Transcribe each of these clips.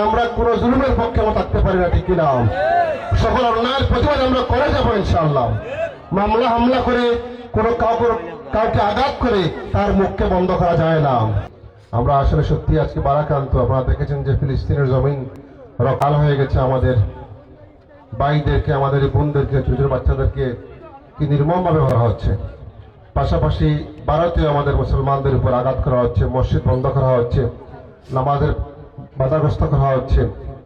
আমরা কোনো জুলুমের পক্ষে আমরা থাকতে পারি না, ঠিক কিনা? সকল অন্যায়ের প্রতিবাদ আমরা করে যাবো ইনশাআল্লাহ। মামলা হামলা করে কোনো কাউকে আঘাত করে তার মুখকে বন্ধ করা যায় না। আমরা আসলে সত্যি আজকে বারাক্রান্ত। আপনারা দেখেছেন যে ফিলিস্তিনের জমিন রকাল হয়ে গেছে। আমাদের ভাইদেরকে, আমাদের বোনদেরকে, ছোট ছোট বাচ্চাদেরকে কি নির্মমভাবে মারা হচ্ছে। পাশাপাশি ভারতেও আমাদের মুসলমানদের উপর আঘাত করা হচ্ছে, মসজিদ বন্ধ করা হচ্ছে, নামাজের বাধাগ্রস্ত করা হচ্ছে,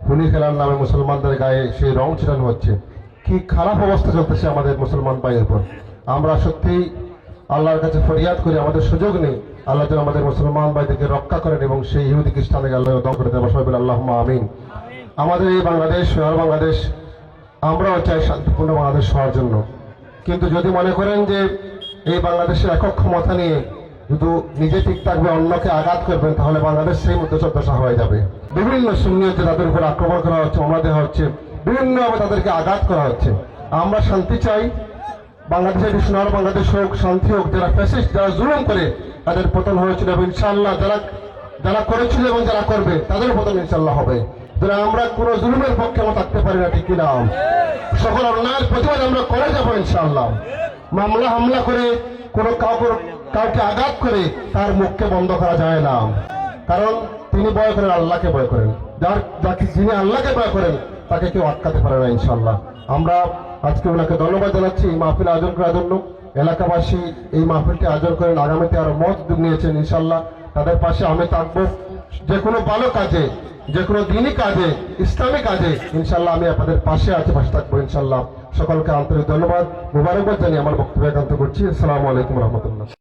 হোলি খেলার নামে মুসলমানদের গায়ে সেই রং ছিটানো হচ্ছে। কি খারাপ অবস্থা চলতেছে আমাদের মুসলমান ভাইয়ের উপর। আমরা সত্যিই আল্লাহর কাছে ফরিয়াদ করি, আমাদের সুযোগ নেই। আল্লাহ যেন আমাদের মুসলমান ভাইদেরকে রক্ষা করেন এবং সেই ইহুদি খ্রিস্টানকে আল্লাহ দমন করে দেন। সবাই বলে আল্লাহুম্মা আমিন। আমাদের এই বাংলাদেশ, সোনার বাংলাদেশ, আমরাও চাই শান্তিপূর্ণ বাংলাদেশ হওয়ার জন্য। কিন্তু যদি মনে করেন যে এই বাংলাদেশের একক ক্ষমতা নিয়ে শুধু নিজে ঠিক থাকবে, অন্যকে আঘাত করবেন, তাহলে বাংলাদেশ সেই মধ্যদশা হয়ে যাবে। বিভিন্ন সুন্নিয়তে তাদের উপর আক্রমণ করা হচ্ছে, মামলা দেওয়া হচ্ছে, বিভিন্নভাবে তাদেরকে আঘাত করা হচ্ছে। আমরা শান্তি চাই। বাংলাদেশের সোনার বাংলাদেশ হোক, শান্তি হোক। যারা ফ্যাসিস্ট, যারা জুলুম করে তাদের পতন হয়েছিল এবং ইনশাআল্লাহ যারা করেছিল এবং যারা করবে তাদের পতন ইনশাআল্লাহ হবে। আমরা কোনো জুলুমের পক্ষে আমরা থাকতে পারি না, ঠিক কিনা? সকল অন্যায়ের প্রতিবাদ আমরা করে যাবো ইনশাআল্লাহ। মামলা হামলা করে কোনো কাউকে আঘাত করে তার মুখকে বন্ধ করা যায় না। কারণ তিনি ভয় করেন, আল্লাহকে ভয় করেন। যিনি আল্লাহকে ভয় করেন তাকে কেউ আটকাতে পারে না ইনশাআল্লাহ। আমরা আজকে ওনাকে ধন্যবাদ জানাচ্ছি এই মাহফিল আয়োজন করার জন্য। এলাকাবাসী এই মাহফিলটি আয়োজন করেন, আগামীতে আরো মত নিয়েছেন ইনশাআল্লাহ। তাদের পাশে আমি থাকবো। যে কোনো ভালো কাজে, যে কোনো দিনই কাজে, ইসলামী কাজে ইনশাআল্লাহ আমি আপনাদের পাশে থাকবো ইনশাআল্লাহ। সকলকে আন্তরিক ধন্যবাদ, মুবারকবাদ জানিয়ে আমার বক্তব্য একান্ত করছি। আসসালামু আলাইকুম রহমতুল্লাহ।